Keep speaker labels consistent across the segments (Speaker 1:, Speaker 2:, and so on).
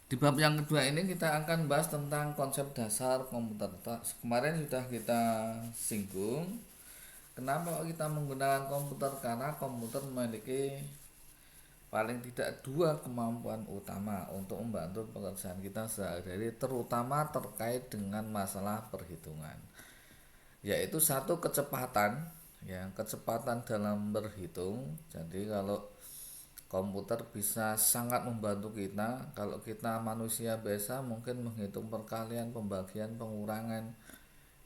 Speaker 1: Di bab yang kedua ini kita akan bahas tentang konsep dasar komputer. Kemarin sudah kita singgung. Kenapa kita menggunakan komputer? Karena komputer memiliki paling tidak dua kemampuan utama untuk membantu pekerjaan kita sehari-hari, terutama terkait dengan masalah perhitungan. Yaitu satu, kecepatan, ya, kecepatan dalam berhitung. Jadi kalau komputer bisa sangat membantu kita. Kalau kita manusia biasa mungkin menghitung perkalian, pembagian, pengurangan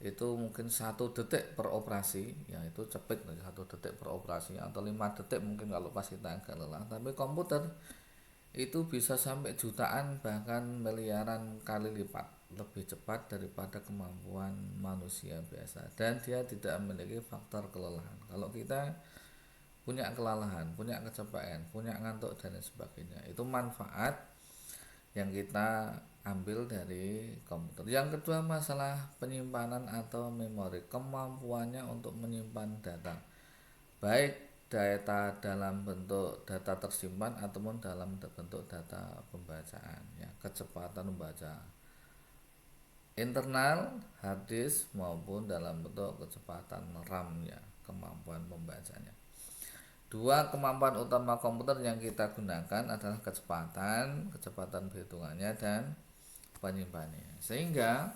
Speaker 1: itu mungkin 1 detik per operasi, ya itu cepet 1 detik per operasi, atau 5 detik mungkin kalau pas kita agak lelah. Tapi komputer itu bisa sampai jutaan bahkan miliaran kali lipat lebih cepat daripada kemampuan manusia biasa, dan dia tidak memiliki faktor kelelahan. Kalau kita punya kelelahan, punya kecepatan, punya ngantuk dan sebagainya, itu manfaat yang kita ambil dari komputer. Yang kedua, masalah penyimpanan atau memori, kemampuannya untuk menyimpan data, baik data dalam bentuk data tersimpan ataupun dalam bentuk data pembacaan, ya, kecepatan membaca internal hard disk maupun dalam bentuk kecepatan RAM, ya, kemampuan pembacanya. Dua kemampuan utama komputer yang kita gunakan adalah kecepatan perhitungannya dan penyimpanannya. Sehingga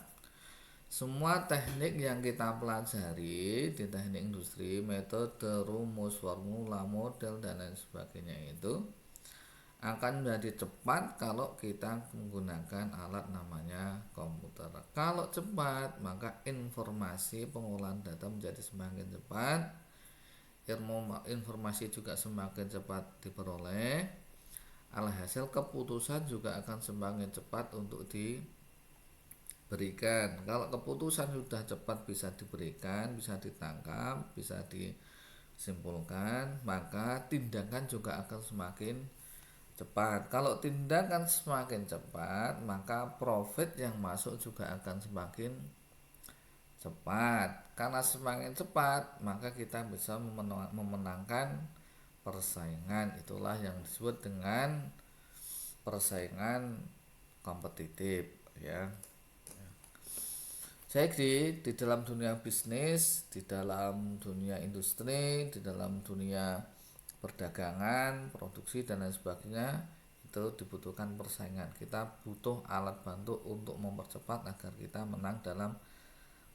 Speaker 1: semua teknik yang kita pelajari di teknik industri, metode, rumus, formula, model dan lain sebagainya itu akan menjadi cepat kalau kita menggunakan alat namanya komputer. Kalau cepat, maka informasi pengolahan data menjadi semakin cepat, informasi juga semakin cepat diperoleh, alhasil keputusan juga akan semakin cepat untuk diberikan. Kalau keputusan sudah cepat bisa diberikan, bisa ditangkap, bisa disimpulkan, maka tindakan juga akan semakin cepat. Kalau tindakan semakin cepat, maka profit yang masuk juga akan semakin cepat. Karena semakin cepat, maka kita bisa memenangkan persaingan. Itulah yang disebut dengan persaingan kompetitif, ya. Jadi di dalam dunia bisnis, di dalam dunia industri, di dalam dunia perdagangan, produksi dan lain sebagainya, itu dibutuhkan persaingan. Kita butuh alat bantu untuk mempercepat agar kita menang dalam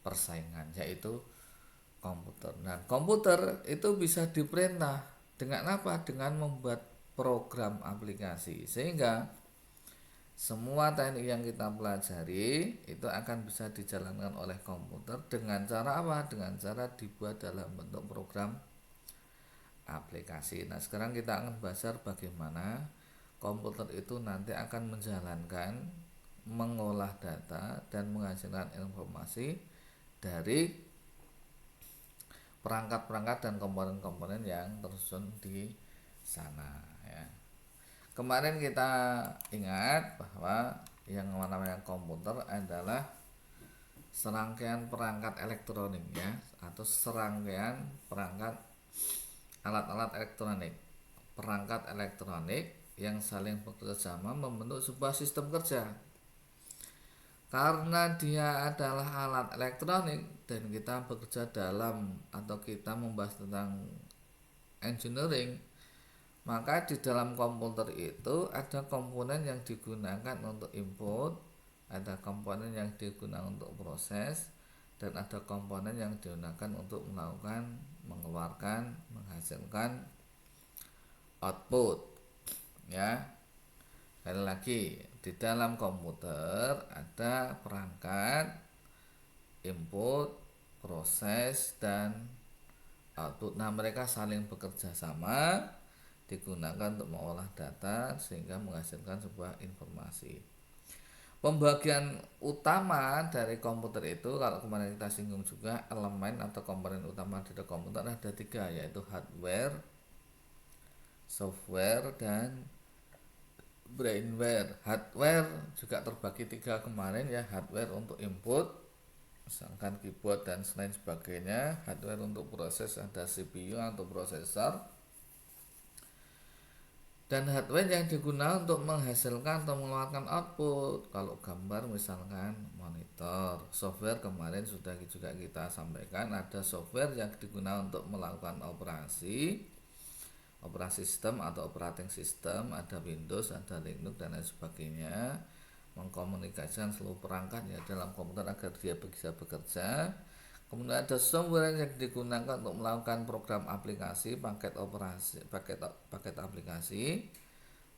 Speaker 1: persaingan, yaitu komputer. Nah, komputer itu bisa diperintah dengan apa? Dengan membuat program aplikasi, sehingga semua teknik yang kita pelajari itu akan bisa dijalankan oleh komputer dengan cara apa? Dengan cara dibuat dalam bentuk program aplikasi. Nah, sekarang kita akan bahas bagaimana komputer itu nanti akan menjalankan, mengolah data dan menghasilkan informasi dari perangkat-perangkat dan komponen-komponen yang tersusun di sana, ya. Kemarin kita ingat bahwa yang namanya komputer adalah serangkaian perangkat elektronik, ya, atau serangkaian perangkat alat-alat elektronik, perangkat elektronik yang saling bekerja sama membentuk sebuah sistem kerja. Karena dia adalah alat elektronik dan kita bekerja dalam atau kita membahas tentang engineering, maka di dalam komputer itu ada komponen yang digunakan untuk input, ada komponen yang digunakan untuk proses, dan ada komponen yang digunakan untuk melakukan, mengeluarkan, menghasilkan output, ya. Sekali lagi, di dalam komputer ada perangkat, input, proses, dan output. Nah, mereka saling bekerja sama, digunakan untuk mengolah data sehingga menghasilkan sebuah informasi. Pembagian utama dari komputer itu, kalau kemarin kita singgung juga, elemen atau komponen utama di komputer ada 3, yaitu hardware, software, dan brainware. Hardware juga terbagi 3 kemarin, ya. Hardware untuk input, misalkan keyboard dan lain sebagainya. Hardware untuk proses, ada CPU atau prosesor. dan hardware yang digunakan untuk menghasilkan atau mengeluarkan output. Kalau gambar misalkan monitor, software kemarin sudah juga kita sampaikan, ada software yang digunakan untuk melakukan operasi sistem atau operating system, ada Windows, ada Linux dan lain sebagainya, mengkomunikasikan seluruh perangkat ya dalam komputer agar dia bisa bekerja. Kemudian ada software yang digunakan untuk melakukan program aplikasi, paket aplikasi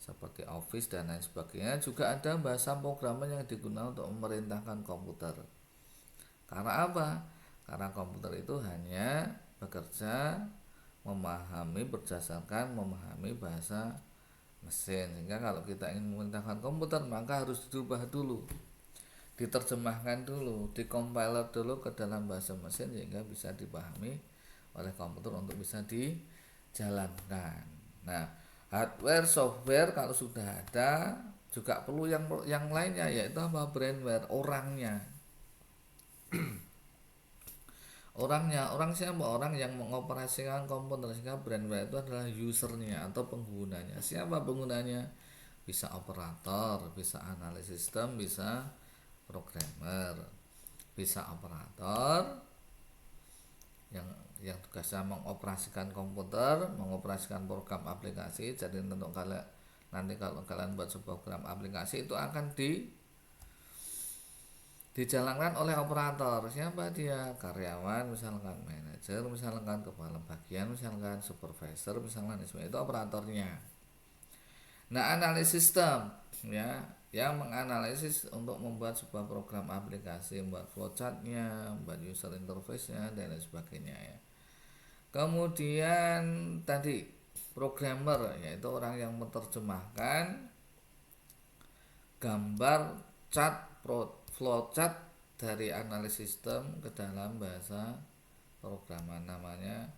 Speaker 1: seperti Office dan lain sebagainya. Juga ada bahasa programmer yang digunakan untuk memerintahkan komputer. Karena apa? Karena komputer itu hanya bekerja berdasarkan memahami bahasa mesin. Sehingga kalau kita ingin memerintahkan komputer, maka harus dirubah dulu, diterjemahkan dulu, dicompiler dulu ke dalam bahasa mesin sehingga bisa dipahami oleh komputer untuk bisa dijalankan. Nah, hardware, software kalau sudah ada juga perlu yang lainnya, yaitu apa? Brandware, orangnya. Orang siapa? Orang yang mengoperasikan komputer. Sehingga brandware itu adalah usernya atau penggunanya. Siapa penggunanya? Bisa operator, bisa analis sistem, bisa programmer, bisa operator yang tugasnya mengoperasikan komputer, mengoperasikan program aplikasi. Jadi untuk kalian nanti kalau kalian buat sebuah program aplikasi itu akan dijalankan oleh operator. Siapa dia? Karyawan, misalkan manajer, misalkan kepala bagian, misalkan supervisor, misalkan itu operatornya. Nah, analisis sistem ya, yang menganalisis untuk membuat sebuah program aplikasi, membuat flowchartnya, membuat user interface-nya dan lain sebagainya ya. Kemudian tadi programmer, yaitu orang yang menerjemahkan gambar flowchart dari analisis sistem ke dalam bahasa programan, namanya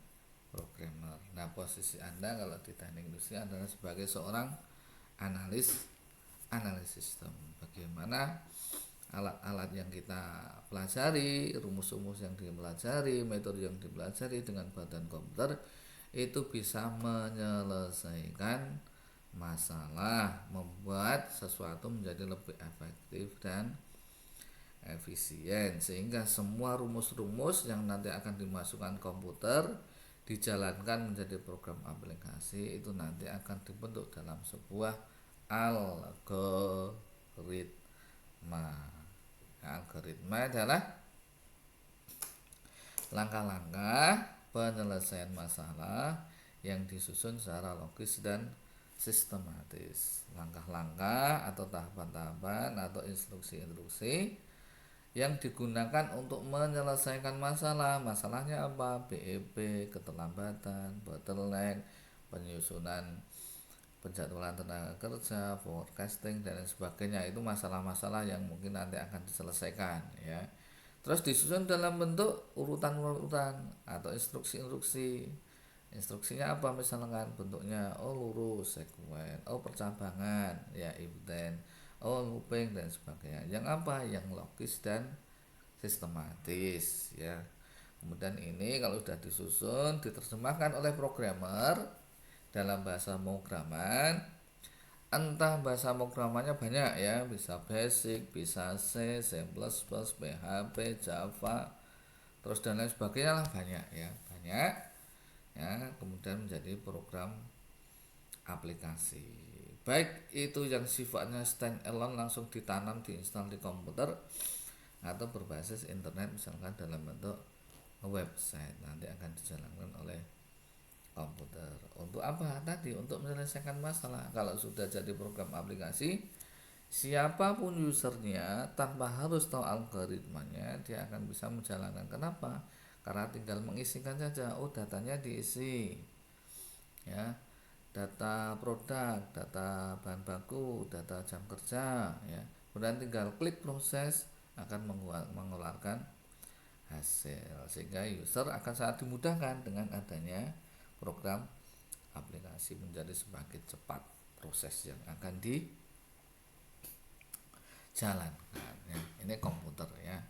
Speaker 1: programmer. Nah, posisi Anda kalau di teknik industri adalah sebagai seorang analis sistem. Bagaimana alat-alat yang kita pelajari, rumus-rumus yang dipelajari, metode yang dipelajari dengan badan komputer itu bisa menyelesaikan masalah, membuat sesuatu menjadi lebih efektif dan efisien, sehingga semua rumus-rumus yang nanti akan dimasukkan komputer dijalankan menjadi program aplikasi itu nanti akan dibentuk dalam sebuah algoritma. Algoritma adalah langkah-langkah penyelesaian masalah yang disusun secara logis dan sistematis. Langkah-langkah atau tahapan-tahapan atau instruksi-instruksi yang digunakan untuk menyelesaikan masalah. Masalahnya apa? BEP, keterlambatan, bottleneck, penyusunan penjadwalan tenaga kerja, forecasting dan lain sebagainya. Itu masalah-masalah yang mungkin nanti akan diselesaikan ya. Terus disusun dalam bentuk urutan-urutan atau instruksi-instruksi. Instruksinya apa? Misalkan bentuknya lurus, sekuen, percabangan, ya ibten, looping dan sebagainya. Yang apa? Yang logis dan sistematis ya. Kemudian ini kalau sudah disusun, diterjemahkan oleh programmer dalam bahasa pemrograman, entah bahasa pemrogramannya banyak ya, bisa basic, bisa C, C++, PHP, Java, terus dan lain sebagainya lah, banyak ya, ya. Kemudian menjadi program aplikasi, baik itu yang sifatnya stand alone langsung ditanam diinstal di komputer, atau berbasis internet misalkan dalam bentuk website nanti akan dijalankan oleh komputer. Untuk apa? Tadi untuk menyelesaikan masalah. Kalau sudah jadi program aplikasi, siapapun usernya tanpa harus tahu algoritmanya dia akan bisa menjalankan. Kenapa? Karena tinggal mengisikan saja. Datanya diisi ya, data produk, data bahan baku, data jam kerja ya. Kemudian tinggal klik proses akan mengeluarkan hasil, sehingga user akan sangat dimudahkan dengan adanya program aplikasi menjadi semakin cepat proses yang akan dijalankan ya. Ini komputer ya.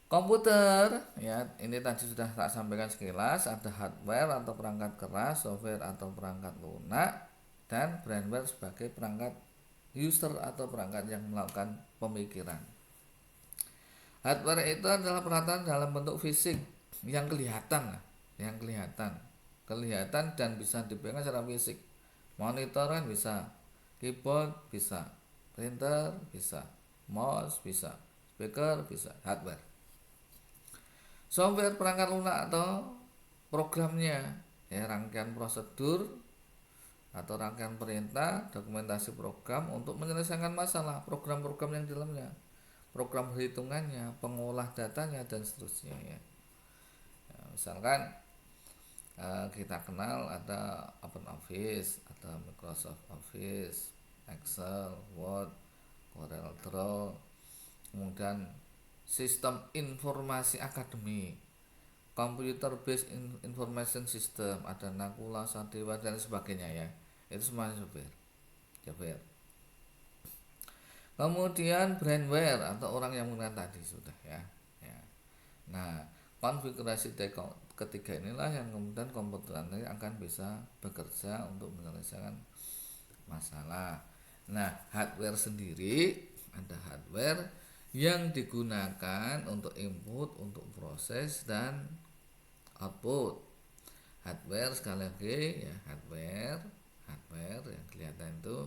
Speaker 1: Komputer ya, ini tadi sudah tak sampaikan sekilas, ada hardware atau perangkat keras, software atau perangkat lunak, dan brainware sebagai perangkat user atau perangkat yang melakukan pemikiran. Hardware itu adalah peralatan dalam bentuk fisik yang kelihatan, kelihatan dan bisa dipegang secara fisik. Monitor kan bisa, keyboard bisa, printer bisa, mouse bisa, speaker bisa, hardware. Software perangkat lunak atau programnya, rangkaian prosedur atau rangkaian perintah, dokumentasi program untuk menyelesaikan masalah, program-program yang di dalamnya, program perhitungannya, pengolah datanya dan seterusnya ya. Misalkan kita kenal ada OpenOffice, ada Microsoft Office, Excel, Word, Corel Draw, kemudian sistem informasi akademik, Computer Based Information System, ada Nakula, Sadewa dan sebagainya ya. Itu semua software. Kemudian brainware atau orang yang menggunakan tadi sudah ya. Nah, konfigurasi ketiga inilah yang kemudian komputer nanti akan bisa bekerja untuk menyelesaikan masalah. Nah, hardware sendiri ada hardware yang digunakan untuk input, untuk proses dan output. Hardware sekali lagi ya, hardware yang kelihatan itu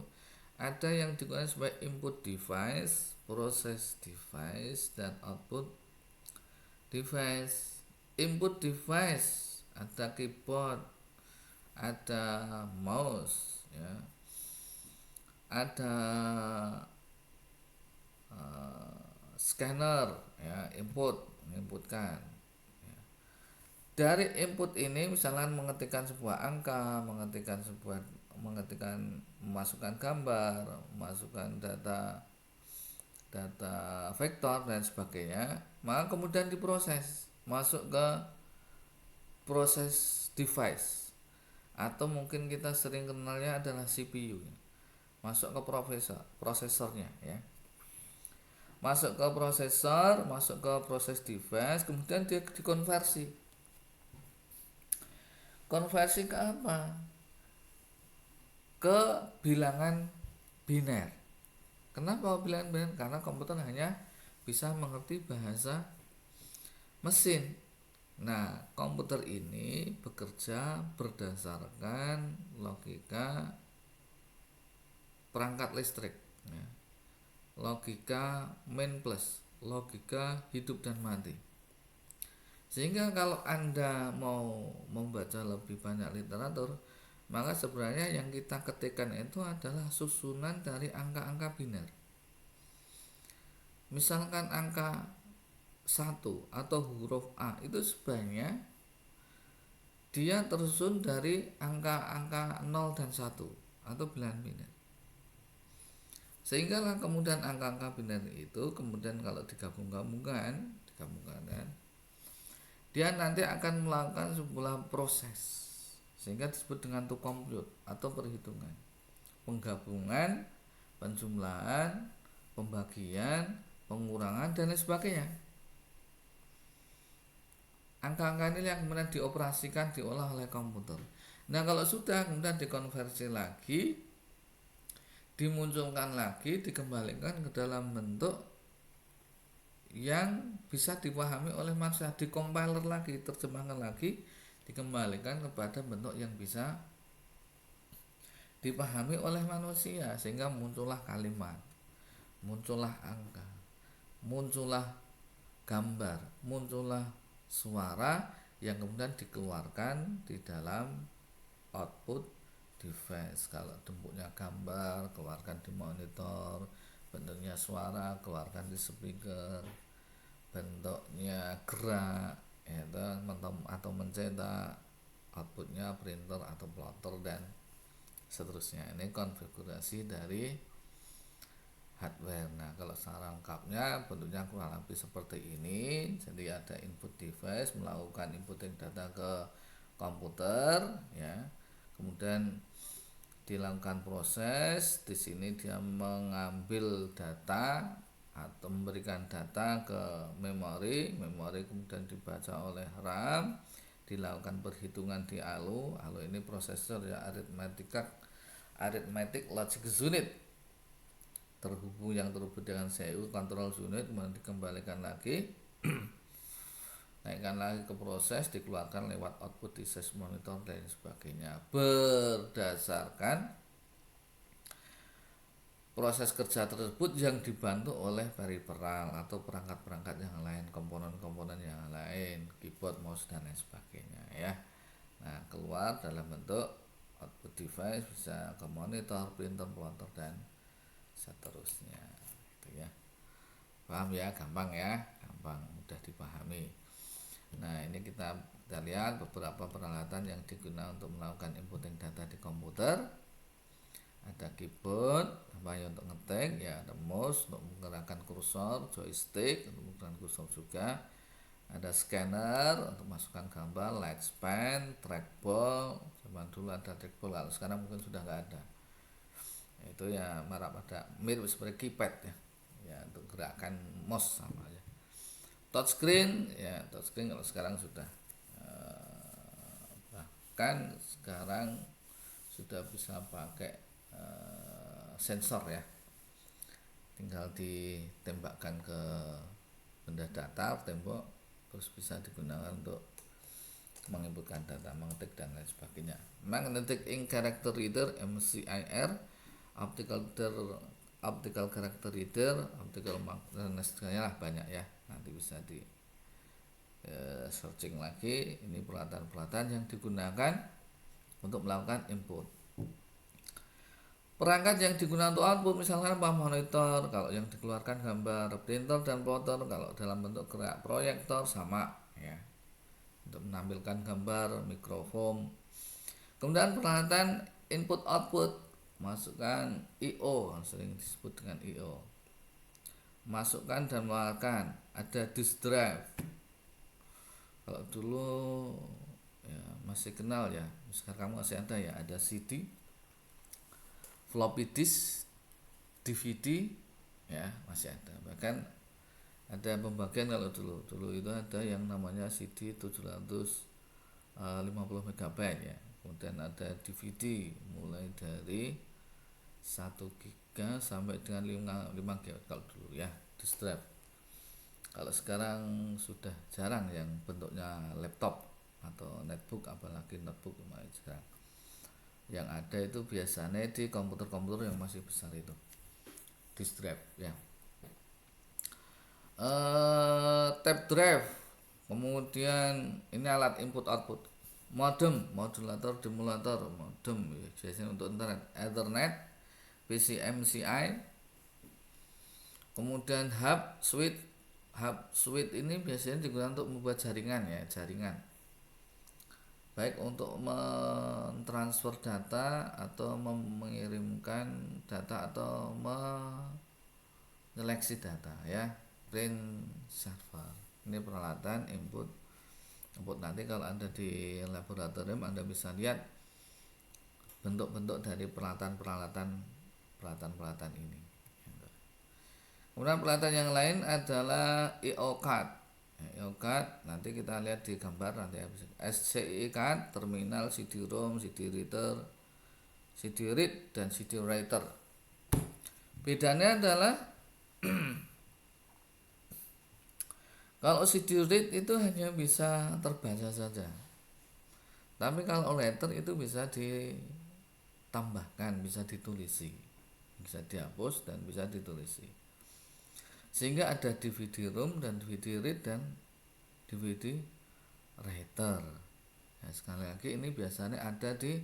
Speaker 1: ada yang digunakan sebagai input device, proses device dan output device. Input device ada keyboard, ada mouse ya, ada scanner ya, menginputkan ya. Dari input ini misalnya mengetikkan sebuah angka, memasukkan gambar, memasukkan data vektor dan sebagainya, maka kemudian diproses masuk ke proses device atau mungkin kita sering kenalnya adalah CPU, masuk ke prosesornya ya, masuk ke prosesor, masuk ke proses device, kemudian dia dikonversi ke apa? Ke bilangan biner. Kenapa bilangan biner? Karena komputer hanya bisa mengerti bahasa mesin. Nah, komputer ini bekerja berdasarkan logika perangkat listrik ya. Logika main plus, logika hidup dan mati. Sehingga kalau Anda mau membaca lebih banyak literatur, maka sebenarnya yang kita ketikkan itu adalah susunan dari angka-angka biner. Misalkan angka 1 atau huruf A itu sebenarnya dia tersusun dari angka-angka 0 dan 1 atau bilangan biner. Sehingga kemudian angka-angka biner itu kemudian kalau digabungkan dia nanti akan melakukan sebuah proses sehingga disebut dengan to compute atau perhitungan, penggabungan, penjumlahan, pembagian, pengurangan dan lain sebagainya. Angka-angka ini yang kemudian dioperasikan, diolah oleh komputer. Nah, kalau sudah kemudian dikonversi lagi, dimunculkan lagi, dikembalikan ke dalam bentuk yang bisa dipahami oleh manusia, dikompiler lagi, terjemahkan lagi, dikembalikan kepada bentuk yang bisa dipahami oleh manusia, sehingga muncullah kalimat, muncullah angka, muncullah gambar, muncullah suara yang kemudian dikeluarkan di dalam output device. Kalau bentuknya gambar, keluarkan di monitor, bentuknya suara, keluarkan di speaker, bentuknya gerak atau mencetak, outputnya printer atau plotter dan seterusnya. Ini konfigurasi dari hardware. Nah, kalau secara lengkapnya bentuknya kurang lebih seperti ini. Jadi ada input device melakukan inputting data ke komputer ya. Kemudian dilakukan proses. Di sini dia mengambil data atau memberikan data ke memori kemudian dibaca oleh RAM, dilakukan perhitungan di ALU ini prosesor ya, Arithmetic Logic Unit yang terhubung dengan CPU Control Unit, kemudian dikembalikan lagi naikkan lagi ke proses, dikeluarkan lewat output di sys monitor dan sebagainya, berdasarkan proses kerja tersebut yang dibantu oleh periferal atau perangkat-perangkat yang lain, komponen-komponen yang lain, keyboard, mouse dan lain sebagainya ya. Nah, keluar dalam bentuk output device, bisa ke monitor, printer, plotter dan seterusnya gitu ya. Paham ya? Gampang ya, gampang, mudah dipahami. Nah, ini kita lihat beberapa peralatan yang digunakan untuk melakukan inputting data di komputer. Ada keyboard, untuk ngetik ya, ada mouse untuk menggerakkan kursor, joystick untuk menggerakkan kursor juga. Ada scanner untuk masukkan gambar, light span, trackball. Zaman dulu ada trackball, kalau sekarang mungkin sudah nggak ada. Itu ya pada mirip seperti keypad ya. Ya, untuk gerakan mouse sama aja. Touchscreen ya, touchscreen kalau sekarang sudah bahkan sekarang sudah bisa pakai sensor ya, tinggal ditembakkan ke benda datar, tembok, terus bisa digunakan untuk menginputkan data, mengetik dan lain sebagainya. Magnetic Ink Character Reader MCIR, optical character reader, optical dan sebagainya lah, banyak ya, nanti bisa di searching lagi. Ini peralatan-peralatan yang digunakan untuk melakukan input. Perangkat yang digunakan untuk output misalkan monitor, kalau yang dikeluarkan gambar, printer dan plotter kalau dalam bentuk gerak, proyektor sama ya, untuk menampilkan gambar, mikrofon. Kemudian peralatan input output, masukkan I/O, sering disebut dengan I/O. Masukkan dan mengeluarkan, ada disk drive. Kalau dulu ya masih kenal ya, sekarang masih ada ya, ada CD, floppy disk, DVD ya, masih ada. Bahkan ada pembagian, kalau dulu itu ada yang namanya CD 750 MB ya. Kemudian ada DVD mulai dari 1 GB sampai dengan 5 GB kalau dulu ya, disk drive. Kalau sekarang sudah jarang yang bentuknya laptop atau netbook, apalagi notebook lumayan jarang. Yang ada itu biasanya di komputer-komputer yang masih besar itu, disk drive ya. Tape drive, kemudian ini alat input output, modem, modulator, demulator, modem biasanya untuk internet, Ethernet, PCMCI, kemudian hub switch ini biasanya digunakan untuk membuat jaringan ya, jaringan baik untuk mentransfer data atau mengirimkan data atau menyeleksi data ya. Print server, ini peralatan input nanti kalau Anda di laboratorium Anda bisa lihat bentuk-bentuk dari peralatan ini. Kemudian peralatan yang lain adalah I/O card. I/O card nanti kita lihat di gambar nanti ya. SCI card, terminal, CD-ROM, CD reader, CD read dan CD writer. Bedanya adalah kalau CD read itu hanya bisa terbaca saja. Tapi kalau writer itu bisa ditambahkan, bisa ditulisi, bisa dihapus dan bisa ditulisi. Sehingga ada DVD ROM dan DVD read dan DVD writer. Nah, sekali lagi ini biasanya ada di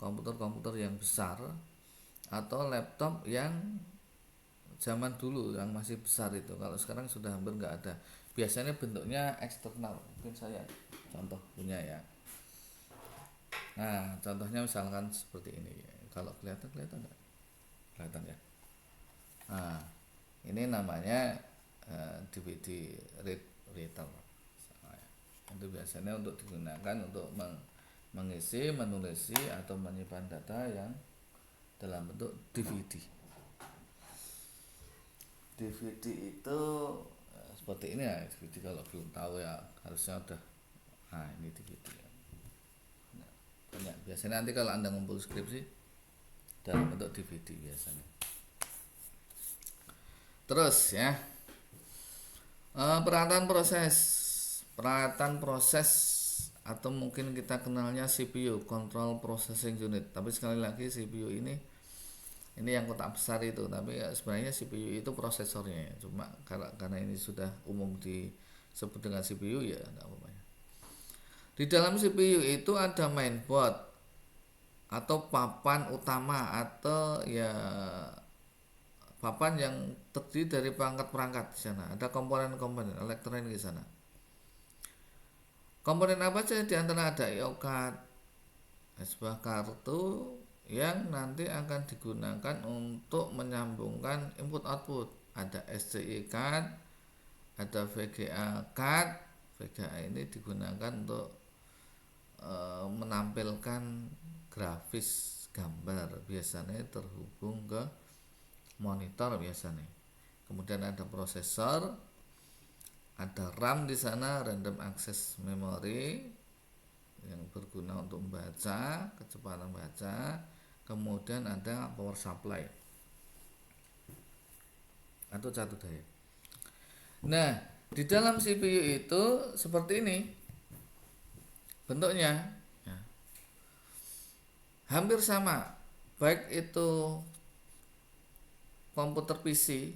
Speaker 1: komputer-komputer yang besar atau laptop yang zaman dulu yang masih besar itu. Kalau sekarang sudah hampir nggak ada. Biasanya bentuknya eksternal. Mungkin saya contoh punya ya. Nah, contohnya misalkan seperti ini. Kalau kelihatan nggak? Kelihatan ya. Nah, ini namanya DVD reader. Itu biasanya untuk digunakan untuk mengisi, menulisi atau menyimpan data yang dalam bentuk DVD. DVD itu seperti ini ya, DVD kalau belum tahu ya harusnya udah. Nah, ini DVD ya. Banyak. Biasanya nanti kalau Anda ngumpul skripsi dalam bentuk DVD biasanya. Terus ya, peralatan proses atau mungkin kita kenalnya CPU, Control Processing Unit. Tapi sekali lagi CPU ini yang kotak besar itu, tapi sebenarnya CPU itu prosesornya ya. Cuma karena ini sudah umum disebut dengan CPU ya enggak apa-apa. Di dalam CPU itu ada mainboard atau papan utama atau ya papan yang terdiri dari perangkat-perangkat di sana. Ada komponen-komponen elektronik di sana. Komponen apa saja di antara ada I/O card, sebuah kartu yang nanti akan digunakan untuk menyambungkan input output. Ada SDI card, ada VGA card. VGA ini digunakan untuk menampilkan grafis gambar, biasanya terhubung ke monitor biasanya. Kemudian ada prosesor, ada RAM di sana, random access memory yang berguna untuk membaca, kecepatan baca. Kemudian ada power supply atau catur daya. Nah, di dalam CPU itu seperti ini bentuknya ya. Hampir sama, baik itu komputer PC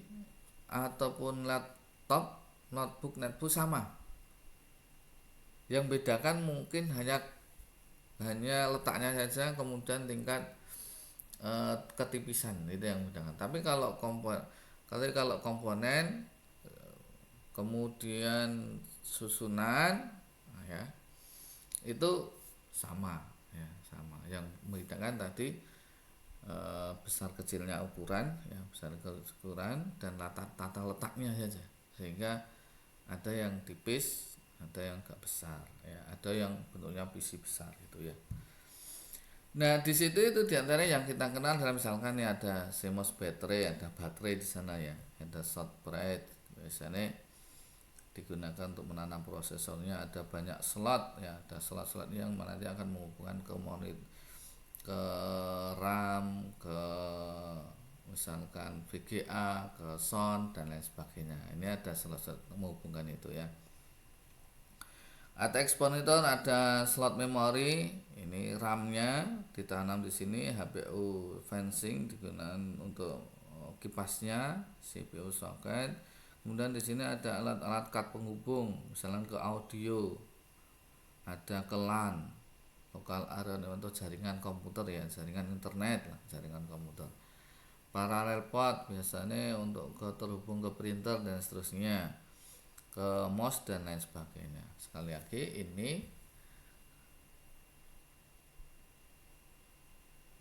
Speaker 1: ataupun laptop, notebook, netbook sama. Yang bedakan mungkin hanya letaknya saja, kemudian tingkat ketipisan itu yang bedakan. Tapi kalau komponen kemudian susunan ya itu sama ya, sama. Yang membedakan tadi besar kecilnya ukuran ya, besar ukuran dan tata letaknya saja, sehingga ada yang tipis, ada yang agak besar ya, ada yang bentuknya PC besar gitu ya. Nah, di situ itu diantara yang kita kenal dalam misalkan ya ada CMOS baterai, ada baterai di sana ya, ada short bread biasanya digunakan untuk menanam prosesornya, ada banyak slot ya, ada slot-slot yang nanti akan menghubungkan ke monitor, ke RAM, ke misalkan VGA, ke sound dan lain sebagainya. Ini ada slot-slot menghubungkan itu ya. ATX monitor, ada slot memori, ini RAM-nya ditanam di sini, HPU fencing digunakan untuk kipasnya, CPU socket. Kemudian di sini ada alat-alat card penghubung, misalnya ke audio, ada ke LAN, local area untuk jaringan komputer ya, jaringan internet lah, jaringan komputer. Parallel port biasanya untuk terhubung ke printer dan seterusnya, ke mouse dan lain sebagainya. Sekali lagi ini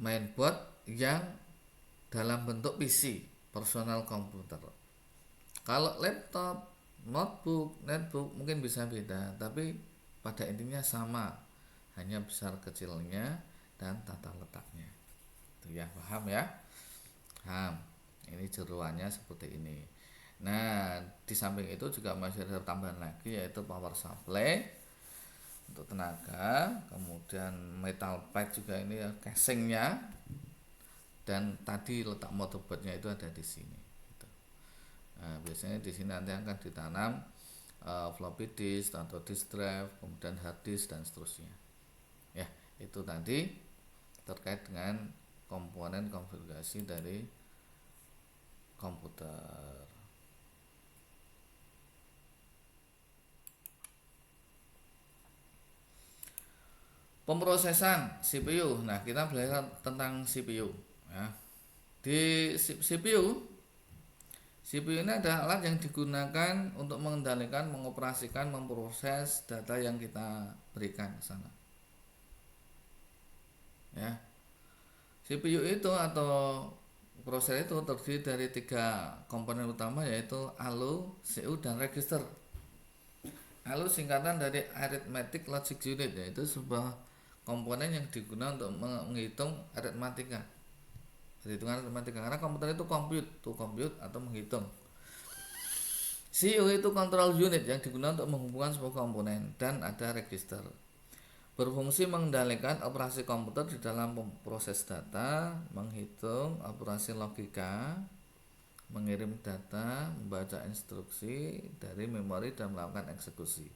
Speaker 1: mainboard yang dalam bentuk PC, personal computer. Kalau laptop, notebook, netbook mungkin bisa beda, tapi pada intinya sama, hanya besar kecilnya dan tata letaknya. Itu ya, paham ya? Paham. Ini jeroannya seperti ini. Nah, di samping itu juga masih ada tambahan lagi, yaitu power supply untuk tenaga, kemudian metal pad juga ini ya, casingnya, dan tadi letak motherboardnya itu ada di sini. Nah, biasanya di sini nanti akan ditanam floppy disk atau disk drive, kemudian hard disk dan seterusnya. Ya, itu tadi terkait dengan komponen konfigurasi dari komputer. Pemrosesan CPU. Nah, kita belajar tentang CPU ya. Di CPU ini adalah alat yang digunakan untuk mengendalikan, mengoperasikan, memproses data yang kita berikan ke sana. Ya. CPU itu atau prosesor itu terdiri dari 3 komponen utama, yaitu ALU, CU, dan register. ALU singkatan dari Arithmetic Logic Unit, yaitu sebuah komponen yang digunakan untuk menghitung aritmatika. Perhitungan aritmatika, karena komputer itu compute atau menghitung. CU itu control unit yang digunakan untuk menghubungkan sebuah komponen, dan ada register. berfungsi mengendalikan operasi komputer di dalam proses data, menghitung operasi logika, mengirim data, membaca instruksi dari memori dan melakukan eksekusi.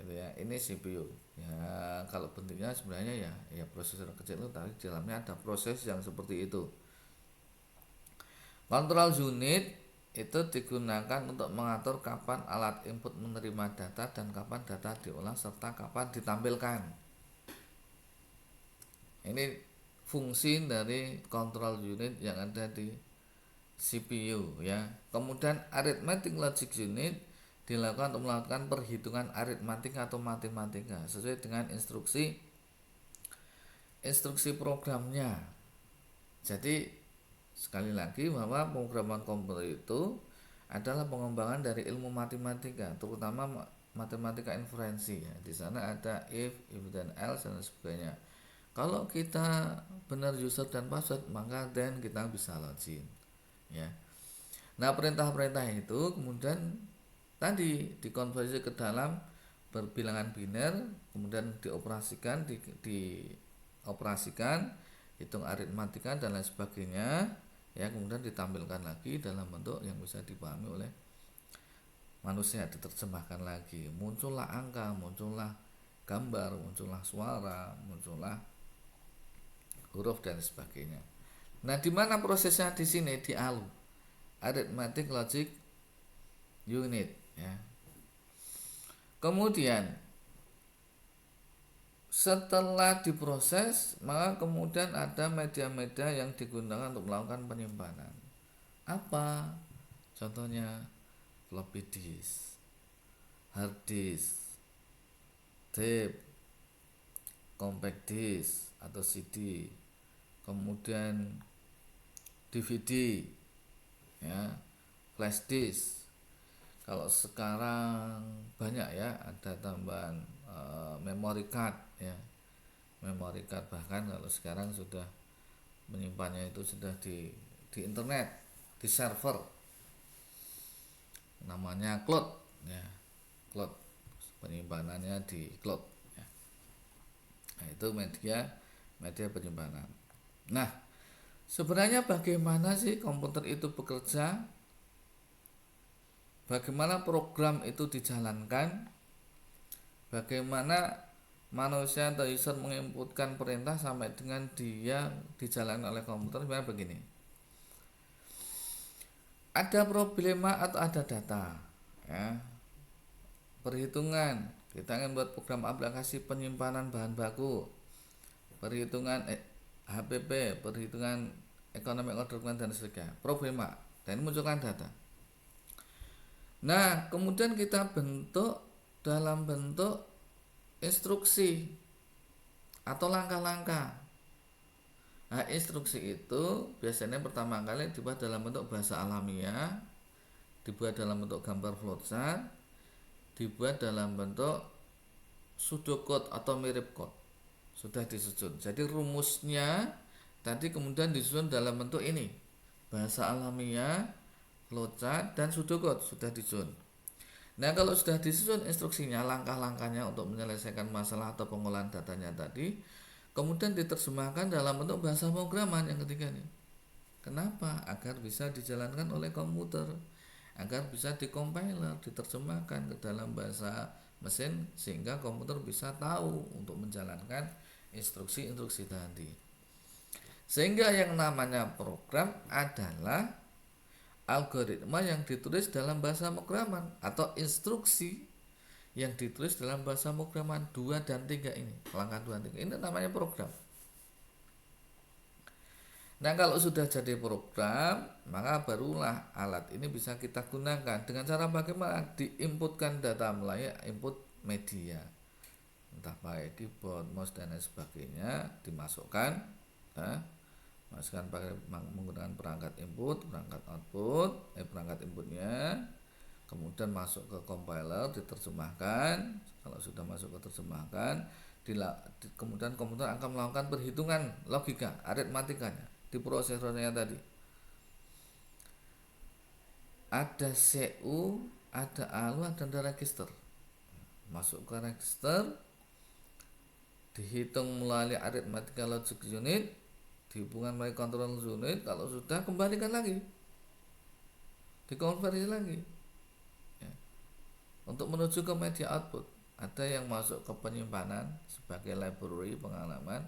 Speaker 1: Gitu ya. Ini CPU. Ya, kalau bentuknya sebenarnya ya prosesor kecil itu, tapi di dalamnya ada proses yang seperti itu. Control unit itu digunakan untuk mengatur kapan alat input menerima data dan kapan data diolah serta kapan ditampilkan. Ini fungsi dari control unit yang ada di CPU ya. Kemudian arithmetic logic unit dilakukan untuk melakukan perhitungan aritmatik atau matematika sesuai dengan instruksi programnya. Jadi sekali lagi bahwa pemrograman komputer itu adalah pengembangan dari ilmu matematika, terutama matematika inferensi ya. Di sana ada if dan else dan sebagainya. Kalau kita benar user dan password, maka then kita bisa login ya. Nah, perintah-perintah itu kemudian tadi dikonversi ke dalam berbilangan biner, kemudian dioperasikan, hitung aritmatika dan lain sebagainya ya, kemudian ditampilkan lagi dalam bentuk yang bisa dipahami oleh manusia, diterjemahkan lagi, muncullah angka, muncullah gambar, muncullah suara, muncullah huruf dan sebagainya. Nah, di mana prosesnya di sini? Di ALU, Arithmetic Logic Unit ya. Kemudian setelah diproses, maka kemudian ada media-media yang digunakan untuk melakukan penyimpanan. Apa? Contohnya floppy disk, hard disk, tape, compact disk atau CD, kemudian DVD ya, flash disk. Kalau sekarang banyak ya, ada tambahan memory card ya, memory card. Bahkan kalau sekarang sudah menyimpannya itu sudah di internet, di server, namanya cloud ya, cloud, penyimpanannya di cloud ya. Nah, itu media penyimpanan. Nah, sebenarnya bagaimana sih komputer itu bekerja? Bagaimana program itu dijalankan? Bagaimana manusia atau user menginputkan perintah sampai dengan dia dijalankan oleh komputer? Sebenarnya begini. Ada problema atau ada data ya. Perhitungan, kita ingin buat program aplikasi penyimpanan bahan baku, perhitungan HPP, perhitungan economic order plan dan sebagainya. Problema, dan ini munculkan data. Nah, kemudian kita bentuk dalam bentuk instruksi atau langkah-langkah. Nah, instruksi itu biasanya pertama kali dibuat dalam bentuk bahasa alamiah, dibuat dalam bentuk gambar flowchart, dibuat dalam bentuk pseudocode atau mirip code. Sudah disusun. Jadi rumusnya tadi kemudian disusun dalam bentuk ini, bahasa alamiah, flowchart dan pseudocode sudah disusun. Nah, kalau sudah disusun instruksinya, langkah-langkahnya untuk menyelesaikan masalah atau pengolahan datanya tadi, kemudian diterjemahkan dalam bentuk bahasa pemrograman yang ketiga nih. Kenapa? Agar bisa dijalankan oleh komputer, agar bisa dicompiler, diterjemahkan ke dalam bahasa mesin sehingga komputer bisa tahu untuk menjalankan instruksi-instruksi tadi. Sehingga yang namanya program adalah algoritma yang ditulis dalam bahasa pemrograman atau instruksi yang ditulis dalam bahasa pemrograman 2 dan 3 ini. Langkah 2 dan 3 ini namanya program. Nah, kalau sudah jadi program, maka barulah alat ini bisa kita gunakan dengan cara bagaimana? Diinputkan data melalui input media, entah pakai keyboard, mouse dan lain sebagainya, dimasukkan ya. Masukkan pakai menggunakan perangkat input, perangkat output, perangkat inputnya, kemudian masuk ke compiler, diterjemahkan. Kalau sudah masuk ke terjemahkan, kemudian komputer akan melakukan perhitungan logika, aritmatikanya di prosesornya tadi. Ada CU, ada ALU, dan ada register. Masuk ke register, dihitung melalui arithmetic logic unit, dihubungkan melalui control unit. Kalau sudah, kembalikan lagi, dikonversi lagi ya, untuk menuju ke media output. Ada yang masuk ke penyimpanan sebagai library pengalaman,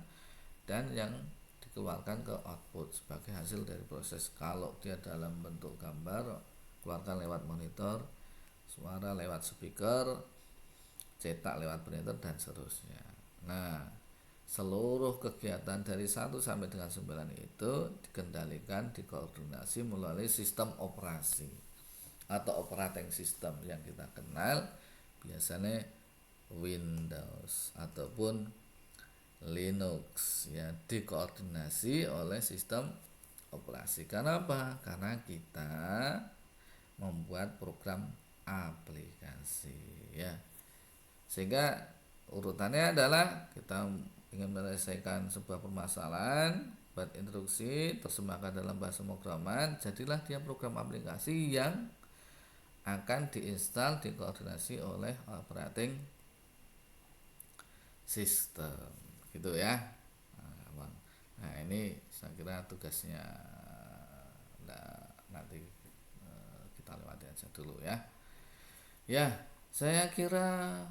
Speaker 1: dan yang dikeluarkan ke output sebagai hasil dari proses. Kalau dia dalam bentuk gambar, keluarkan lewat monitor, suara lewat speaker, cetak lewat printer, dan seterusnya. Nah, seluruh kegiatan dari 1 sampai dengan 9 itu dikendalikan, dikoordinasi melalui sistem operasi atau operating system yang kita kenal biasanya Windows ataupun Linux ya, dikoordinasi oleh sistem operasi. Karena apa? Karena kita membuat program aplikasi ya. Sehingga urutannya adalah kita ingin menyelesaikan sebuah permasalahan, buat instruksi terjemahkan dalam bahasa pemrograman, jadilah dia program aplikasi yang akan diinstal, dikoordinasi oleh operating system gitu ya. Nah, ini saya kira tugasnya, nanti kita lewati aja dulu ya. Ya, saya kira